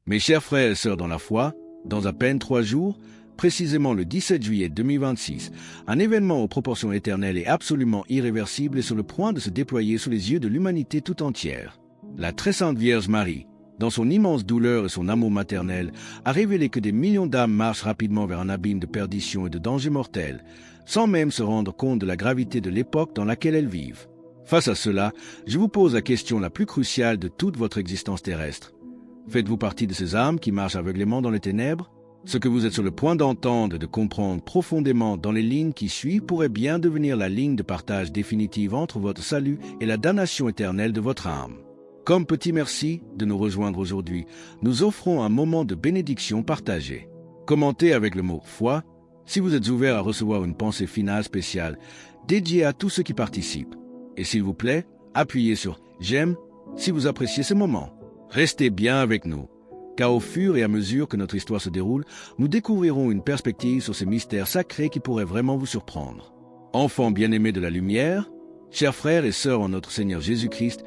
Mes chers frères et sœurs dans la foi, dans à peine 3 jours, précisément le 17 juillet 2026, un événement aux proportions éternelles et absolument irréversible est sur le point de se déployer sous les yeux de l'humanité tout entière. La très sainte Vierge Marie, dans son immense douleur et son amour maternel, a révélé que des millions d'âmes marchent rapidement vers un abîme de perdition et de danger mortel, sans même se rendre compte de la gravité de l'époque dans laquelle elles vivent. Face à cela, je vous pose la question la plus cruciale de toute votre existence terrestre. Faites-vous partie de ces âmes qui marchent aveuglément dans les ténèbres? Ce que vous êtes sur le point d'entendre et de comprendre profondément dans les lignes qui suivent pourrait bien devenir la ligne de partage définitive entre votre salut et la damnation éternelle de votre âme. Comme petit merci de nous rejoindre aujourd'hui, nous offrons un moment de bénédiction partagée. Commentez avec le mot « foi » si vous êtes ouvert à recevoir une pensée finale spéciale dédiée à tous ceux qui participent. Et s'il vous plaît, appuyez sur « j'aime » si vous appréciez ce moment. Restez bien avec nous, car au fur et à mesure que notre histoire se déroule, nous découvrirons une perspective sur ces mystères sacrés qui pourraient vraiment vous surprendre. Enfants bien-aimés de la lumière, chers frères et sœurs en notre Seigneur Jésus-Christ,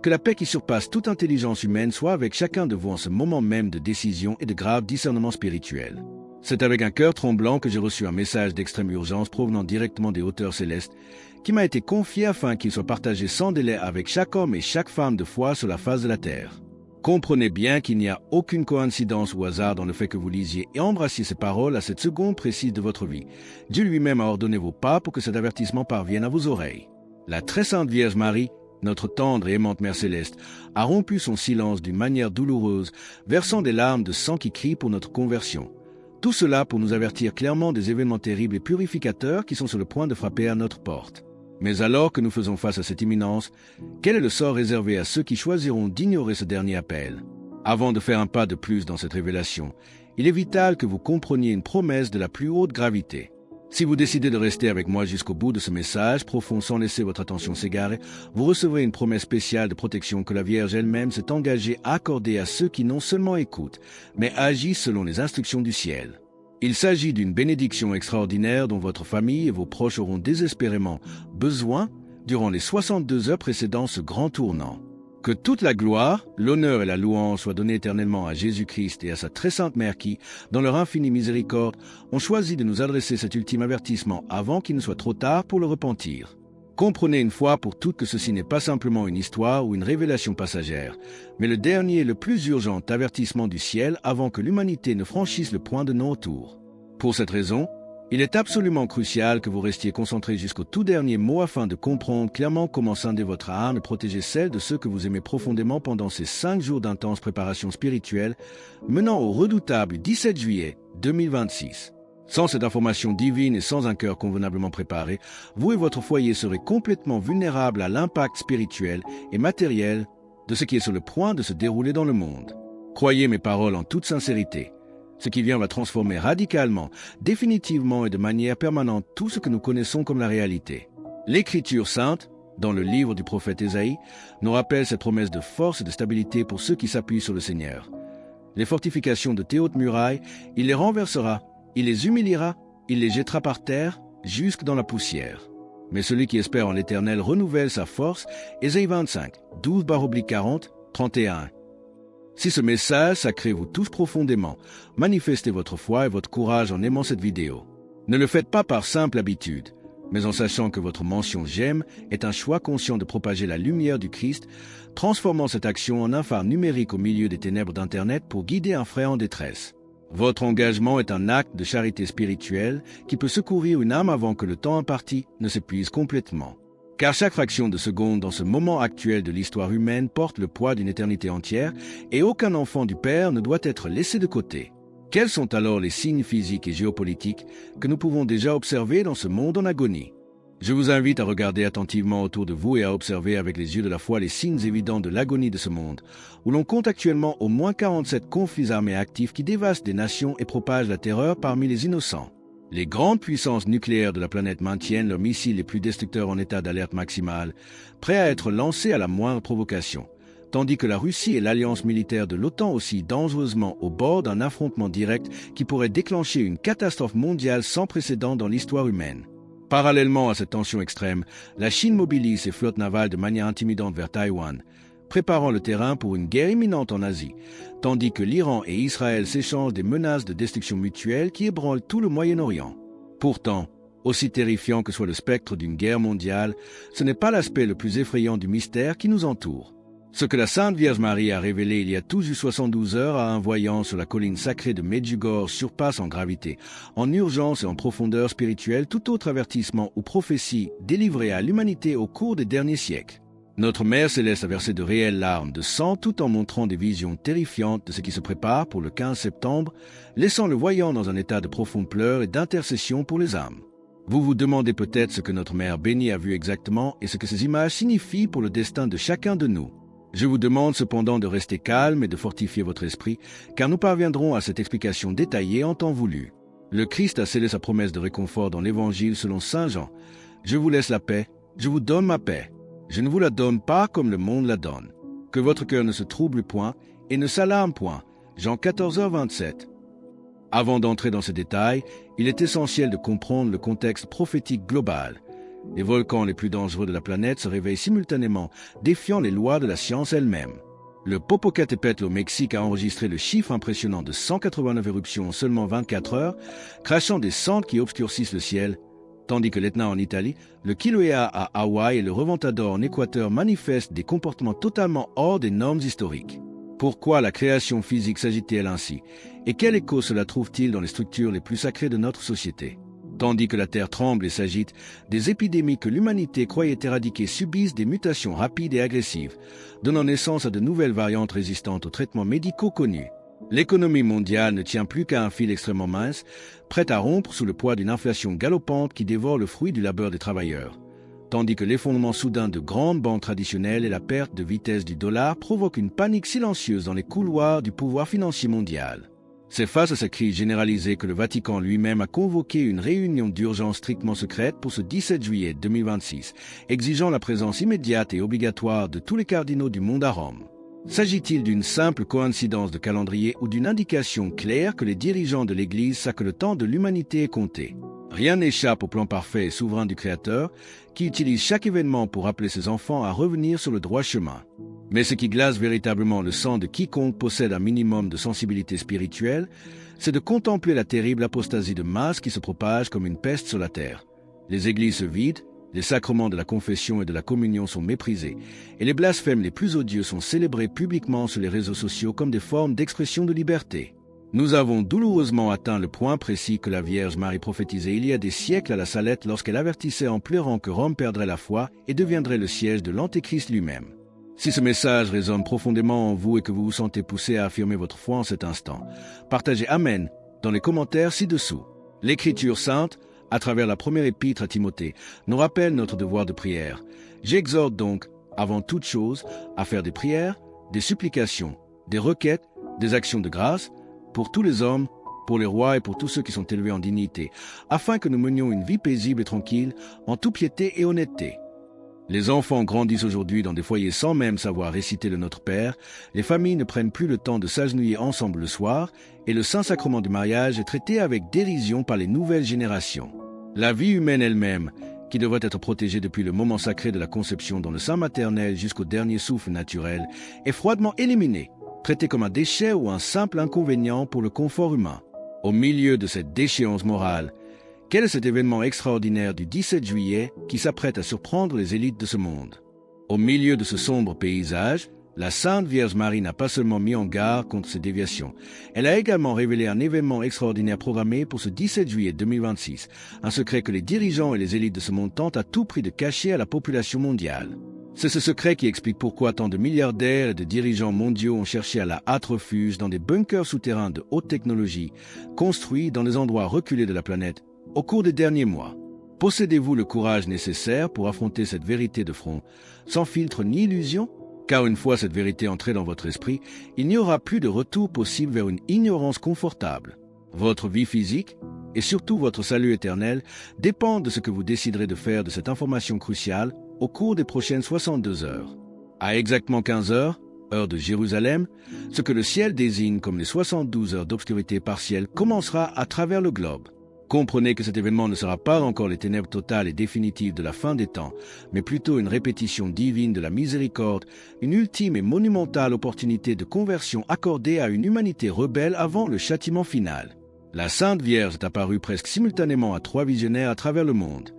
que la paix qui surpasse toute intelligence humaine soit avec chacun de vous en ce moment même de décision et de grave discernement spirituel. C'est avec un cœur tremblant que j'ai reçu un message d'extrême urgence provenant directement des hauteurs célestes, qui m'a été confié afin qu'il soit partagé sans délai avec chaque homme et chaque femme de foi sur la face de la terre. Comprenez bien qu'il n'y a aucune coïncidence ou hasard dans le fait que vous lisiez et embrassiez ces paroles à cette seconde précise de votre vie. Dieu lui-même a ordonné vos pas pour que cet avertissement parvienne à vos oreilles. La très sainte Vierge Marie, notre tendre et aimante Mère Céleste, a rompu son silence d'une manière douloureuse, versant des larmes de sang qui crient pour notre conversion. Tout cela pour nous avertir clairement des événements terribles et purificateurs qui sont sur le point de frapper à notre porte. Mais alors que nous faisons face à cette imminence, quel est le sort réservé à ceux qui choisiront d'ignorer ce dernier appel? Avant de faire un pas de plus dans cette révélation, il est vital que vous compreniez une promesse de la plus haute gravité. Si vous décidez de rester avec moi jusqu'au bout de ce message profond sans laisser votre attention s'égarer, vous recevrez une promesse spéciale de protection que la Vierge elle-même s'est engagée à accorder à ceux qui non seulement écoutent, mais agissent selon les instructions du ciel. Il s'agit d'une bénédiction extraordinaire dont votre famille et vos proches auront désespérément besoin durant les 62 heures précédant ce grand tournant. Que toute la gloire, l'honneur et la louange soient donnés éternellement à Jésus-Christ et à sa très sainte Mère qui, dans leur infinie miséricorde, ont choisi de nous adresser cet ultime avertissement avant qu'il ne soit trop tard pour le repentir. Comprenez une fois pour toutes que ceci n'est pas simplement une histoire ou une révélation passagère, mais le dernier et le plus urgent avertissement du ciel avant que l'humanité ne franchisse le point de non-retour. Pour cette raison, il est absolument crucial que vous restiez concentrés jusqu'au tout dernier mot afin de comprendre clairement comment scinder votre âme et protéger celle de ceux que vous aimez profondément pendant ces 5 jours d'intense préparation spirituelle menant au redoutable 17 juillet 2026. Sans cette information divine et sans un cœur convenablement préparé, vous et votre foyer serez complètement vulnérables à l'impact spirituel et matériel de ce qui est sur le point de se dérouler dans le monde. Croyez mes paroles en toute sincérité. Ce qui vient va transformer radicalement, définitivement et de manière permanente tout ce que nous connaissons comme la réalité. L'Écriture sainte, dans le livre du prophète Ésaïe, nous rappelle cette promesse de force et de stabilité pour ceux qui s'appuient sur le Seigneur. Les fortifications de tes hautes murailles, il les renversera, il les humiliera, il les jettera par terre, jusque dans la poussière. Mais celui qui espère en l'Éternel renouvelle sa force. Ésaïe 25, 12/40, 31. Si ce message sacré vous touche profondément, manifestez votre foi et votre courage en aimant cette vidéo. Ne le faites pas par simple habitude, mais en sachant que votre mention « j'aime » est un choix conscient de propager la lumière du Christ, transformant cette action en un phare numérique au milieu des ténèbres d'Internet pour guider un frère en détresse. Votre engagement est un acte de charité spirituelle qui peut secourir une âme avant que le temps imparti ne s'épuise complètement. Car chaque fraction de seconde dans ce moment actuel de l'histoire humaine porte le poids d'une éternité entière et aucun enfant du Père ne doit être laissé de côté. Quels sont alors les signes physiques et géopolitiques que nous pouvons déjà observer dans ce monde en agonie? Je vous invite à regarder attentivement autour de vous et à observer avec les yeux de la foi les signes évidents de l'agonie de ce monde, où l'on compte actuellement au moins 47 conflits armés actifs qui dévastent des nations et propagent la terreur parmi les innocents. Les grandes puissances nucléaires de la planète maintiennent leurs missiles les plus destructeurs en état d'alerte maximale, prêts à être lancés à la moindre provocation, tandis que la Russie et l'alliance militaire de l'OTAN oscillent dangereusement au bord d'un affrontement direct qui pourrait déclencher une catastrophe mondiale sans précédent dans l'histoire humaine. Parallèlement à cette tension extrême, la Chine mobilise ses flottes navales de manière intimidante vers Taïwan, préparant le terrain pour une guerre imminente en Asie, tandis que l'Iran et Israël s'échangent des menaces de destruction mutuelle qui ébranlent tout le Moyen-Orient. Pourtant, aussi terrifiant que soit le spectre d'une guerre mondiale, ce n'est pas l'aspect le plus effrayant du mystère qui nous entoure. Ce que la Sainte Vierge Marie a révélé il y a tout juste 72 heures à un voyant sur la colline sacrée de Medjugorje surpasse en gravité, en urgence et en profondeur spirituelle tout autre avertissement ou prophétie délivrée à l'humanité au cours des derniers siècles. Notre Mère Céleste a versé de réelles larmes de sang tout en montrant des visions terrifiantes de ce qui se prépare pour le 15 septembre, laissant le voyant dans un état de profonde pleurs et d'intercession pour les âmes. Vous vous demandez peut-être ce que notre Mère bénie a vu exactement et ce que ces images signifient pour le destin de chacun de nous. Je vous demande cependant de rester calme et de fortifier votre esprit, car nous parviendrons à cette explication détaillée en temps voulu. Le Christ a scellé sa promesse de réconfort dans l'Évangile selon saint Jean. « Je vous laisse la paix, je vous donne ma paix. Je ne vous la donne pas comme le monde la donne. Que votre cœur ne se trouble point et ne s'alarme point. » Jean 14h27. Avant d'entrer dans ces détails, il est essentiel de comprendre le contexte prophétique global. Les volcans les plus dangereux de la planète se réveillent simultanément, défiant les lois de la science elle-même. Le Popocatépetl au Mexique a enregistré le chiffre impressionnant de 189 éruptions en seulement 24 heures, crachant des cendres qui obscurcissent le ciel, tandis que l'Etna en Italie, le Kilauea à Hawaï et le Reventador en Équateur manifestent des comportements totalement hors des normes historiques. Pourquoi la création physique s'agit-elle ainsi? Et quel écho cela trouve-t-il dans les structures les plus sacrées de notre société? Tandis que la Terre tremble et s'agite, des épidémies que l'humanité croyait éradiquer subissent des mutations rapides et agressives, donnant naissance à de nouvelles variantes résistantes aux traitements médicaux connus. L'économie mondiale ne tient plus qu'à un fil extrêmement mince, prête à rompre sous le poids d'une inflation galopante qui dévore le fruit du labeur des travailleurs. Tandis que l'effondrement soudain de grandes banques traditionnelles et la perte de vitesse du dollar provoquent une panique silencieuse dans les couloirs du pouvoir financier mondial. C'est face à cette crise généralisée que le Vatican lui-même a convoqué une réunion d'urgence strictement secrète pour ce 17 juillet 2026, exigeant la présence immédiate et obligatoire de tous les cardinaux du monde à Rome. S'agit-il d'une simple coïncidence de calendrier ou d'une indication claire que les dirigeants de l'Église savent que le temps de l'humanité est compté? Rien n'échappe au plan parfait et souverain du Créateur, qui utilise chaque événement pour appeler ses enfants à revenir sur le droit chemin. Mais ce qui glace véritablement le sang de quiconque possède un minimum de sensibilité spirituelle, c'est de contempler la terrible apostasie de masse qui se propage comme une peste sur la terre. Les églises se vident, les sacrements de la confession et de la communion sont méprisés, et les blasphèmes les plus odieux sont célébrés publiquement sur les réseaux sociaux comme des formes d'expression de liberté. Nous avons douloureusement atteint le point précis que la Vierge Marie prophétisait il y a des siècles à la Salette lorsqu'elle avertissait en pleurant que Rome perdrait la foi et deviendrait le siège de l'Antéchrist lui-même. Si ce message résonne profondément en vous et que vous vous sentez poussé à affirmer votre foi en cet instant, partagez Amen dans les commentaires ci-dessous. L'Écriture sainte, à travers la première épître à Timothée, nous rappelle notre devoir de prière. J'exhorte donc, avant toute chose, à faire des prières, des supplications, des requêtes, des actions de grâce, pour tous les hommes, pour les rois et pour tous ceux qui sont élevés en dignité, afin que nous menions une vie paisible et tranquille, en toute piété et honnêteté. Les enfants grandissent aujourd'hui dans des foyers sans même savoir réciter le Notre Père, les familles ne prennent plus le temps de s'agenouiller ensemble le soir, et le Saint-Sacrement du mariage est traité avec dérision par les nouvelles générations. La vie humaine elle-même, qui devrait être protégée depuis le moment sacré de la conception dans le sein maternel jusqu'au dernier souffle naturel, est froidement éliminée, traitée comme un déchet ou un simple inconvénient pour le confort humain. Au milieu de cette déchéance morale, quel est cet événement extraordinaire du 17 juillet qui s'apprête à surprendre les élites de ce monde? Au milieu de ce sombre paysage, la Sainte Vierge Marie n'a pas seulement mis en garde contre ces déviations, elle a également révélé un événement extraordinaire programmé pour ce 17 juillet 2026, un secret que les dirigeants et les élites de ce monde tentent à tout prix de cacher à la population mondiale. C'est ce secret qui explique pourquoi tant de milliardaires et de dirigeants mondiaux ont cherché à la hâte refuge dans des bunkers souterrains de haute technologie, construits dans des endroits reculés de la planète, au cours des derniers mois. Possédez-vous le courage nécessaire pour affronter cette vérité de front, sans filtre ni illusion? Car une fois cette vérité entrée dans votre esprit, il n'y aura plus de retour possible vers une ignorance confortable. Votre vie physique, et surtout votre salut éternel, dépendent de ce que vous déciderez de faire de cette information cruciale au cours des prochaines 62 heures. À exactement 15 heures, heure de Jérusalem, ce que le ciel désigne comme les 72 heures d'obscurité partielle commencera à travers le globe. Comprenez que cet événement ne sera pas encore les ténèbres totales et définitives de la fin des temps, mais plutôt une répétition divine de la miséricorde, une ultime et monumentale opportunité de conversion accordée à une humanité rebelle avant le châtiment final. La Sainte Vierge est apparue presque simultanément à 3 visionnaires à travers le monde.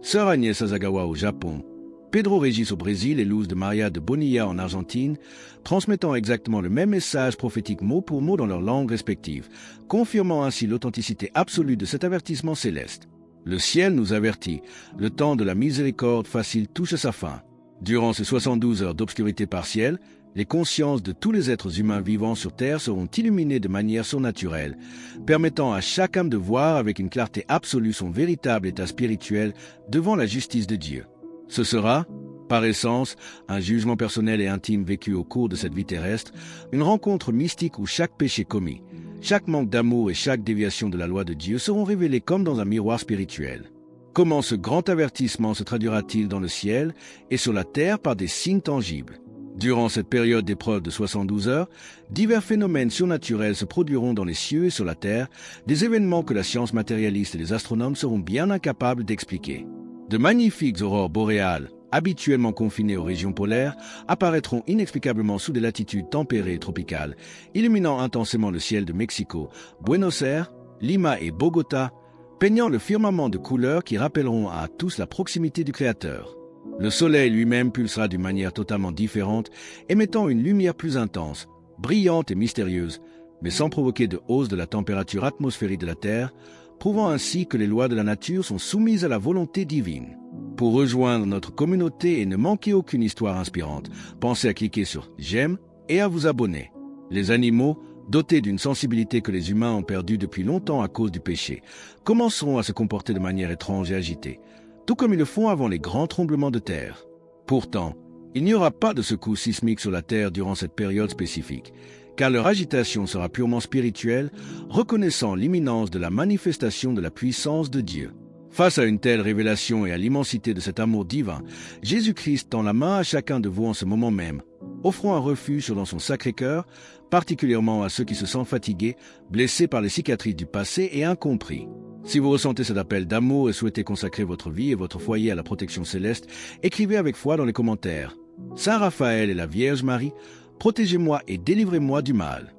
Sœur Agnès Asagawa au Japon, Pedro Régis au Brésil et Luz de Maria de Bonilla en Argentine, transmettant exactement le même message prophétique mot pour mot dans leurs langues respectives, confirmant ainsi l'authenticité absolue de cet avertissement céleste. Le ciel nous avertit, le temps de la miséricorde facile touche à sa fin. Durant ces 72 heures d'obscurité partielle, les consciences de tous les êtres humains vivants sur Terre seront illuminées de manière surnaturelle, permettant à chaque âme de voir avec une clarté absolue son véritable état spirituel devant la justice de Dieu. Ce sera, par essence, un jugement personnel et intime vécu au cours de cette vie terrestre, une rencontre mystique où chaque péché commis, chaque manque d'amour et chaque déviation de la loi de Dieu seront révélés comme dans un miroir spirituel. Comment ce grand avertissement se traduira-t-il dans le ciel et sur la terre par des signes tangibles? Durant cette période d'épreuve de 72 heures, divers phénomènes surnaturels se produiront dans les cieux et sur la terre, des événements que la science matérialiste et les astronomes seront bien incapables d'expliquer. De magnifiques aurores boréales, habituellement confinées aux régions polaires, apparaîtront inexplicablement sous des latitudes tempérées et tropicales, illuminant intensément le ciel de Mexico, Buenos Aires, Lima et Bogota, peignant le firmament de couleurs qui rappelleront à tous la proximité du Créateur. Le soleil lui-même pulsera d'une manière totalement différente, émettant une lumière plus intense, brillante et mystérieuse, mais sans provoquer de hausse de la température atmosphérique de la Terre, prouvant ainsi que les lois de la nature sont soumises à la volonté divine. Pour rejoindre notre communauté et ne manquer aucune histoire inspirante, pensez à cliquer sur « J'aime » et à vous abonner. Les animaux, dotés d'une sensibilité que les humains ont perdue depuis longtemps à cause du péché, commenceront à se comporter de manière étrange et agitée, tout comme ils le font avant les grands tremblements de terre. Pourtant, il n'y aura pas de secousse sismique sur la Terre durant cette période spécifique, car leur agitation sera purement spirituelle, reconnaissant l'imminence de la manifestation de la puissance de Dieu. Face à une telle révélation et à l'immensité de cet amour divin, Jésus-Christ tend la main à chacun de vous en ce moment même, offrant un refuge dans son Sacré-Cœur, particulièrement à ceux qui se sentent fatigués, blessés par les cicatrices du passé et incompris. Si vous ressentez cet appel d'amour et souhaitez consacrer votre vie et votre foyer à la protection céleste, écrivez avec foi dans les commentaires. Saint Raphaël et la Vierge Marie, protégez-moi et délivrez-moi du mal.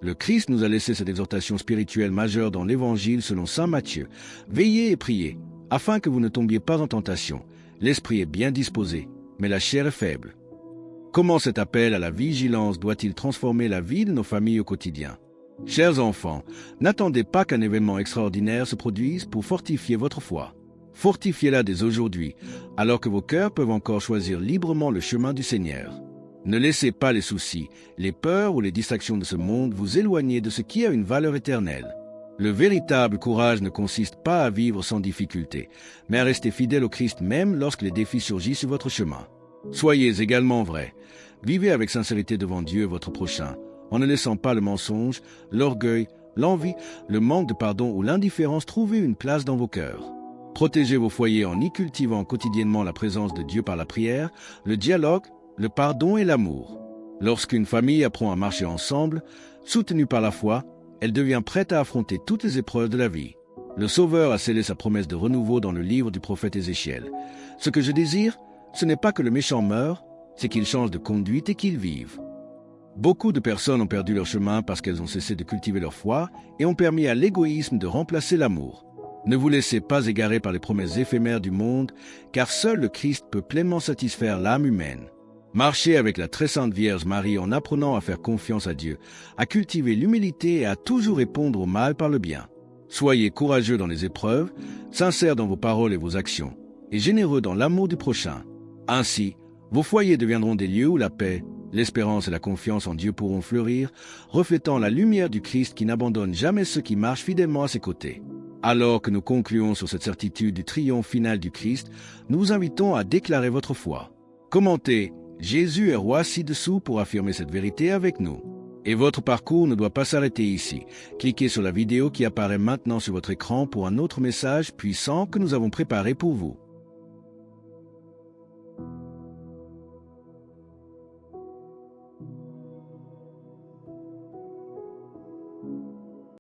Le Christ nous a laissé cette exhortation spirituelle majeure dans l'Évangile selon saint Matthieu. Veillez et priez, afin que vous ne tombiez pas en tentation. L'esprit est bien disposé, mais la chair est faible. Comment cet appel à la vigilance doit-il transformer la vie de nos familles au quotidien? Chers enfants, n'attendez pas qu'un événement extraordinaire se produise pour fortifier votre foi. Fortifiez-la dès aujourd'hui, alors que vos cœurs peuvent encore choisir librement le chemin du Seigneur. Ne laissez pas les soucis, les peurs ou les distractions de ce monde vous éloigner de ce qui a une valeur éternelle. Le véritable courage ne consiste pas à vivre sans difficulté, mais à rester fidèle au Christ même lorsque les défis surgissent sur votre chemin. Soyez également vrais. Vivez avec sincérité devant Dieu et votre prochain, en ne laissant pas le mensonge, l'orgueil, l'envie, le manque de pardon ou l'indifférence trouver une place dans vos cœurs. Protégez vos foyers en y cultivant quotidiennement la présence de Dieu par la prière, le dialogue, le pardon et l'amour. Lorsqu'une famille apprend à marcher ensemble, soutenue par la foi, elle devient prête à affronter toutes les épreuves de la vie. Le Sauveur a scellé sa promesse de renouveau dans le livre du prophète Ézéchiel. Ce que je désire, ce n'est pas que le méchant meure, c'est qu'il change de conduite et qu'il vive. Beaucoup de personnes ont perdu leur chemin parce qu'elles ont cessé de cultiver leur foi et ont permis à l'égoïsme de remplacer l'amour. Ne vous laissez pas égarer par les promesses éphémères du monde, car seul le Christ peut pleinement satisfaire l'âme humaine. Marchez avec la très sainte Vierge Marie en apprenant à faire confiance à Dieu, à cultiver l'humilité et à toujours répondre au mal par le bien. Soyez courageux dans les épreuves, sincères dans vos paroles et vos actions, et généreux dans l'amour du prochain. Ainsi, vos foyers deviendront des lieux où la paix, l'espérance et la confiance en Dieu pourront fleurir, reflétant la lumière du Christ qui n'abandonne jamais ceux qui marchent fidèlement à ses côtés. Alors que nous concluons sur cette certitude du triomphe final du Christ, nous vous invitons à déclarer votre foi. Commentez « Jésus est roi ci-dessous » pour affirmer cette vérité avec nous. Et votre parcours ne doit pas s'arrêter ici. Cliquez sur la vidéo qui apparaît maintenant sur votre écran pour un autre message puissant que nous avons préparé pour vous.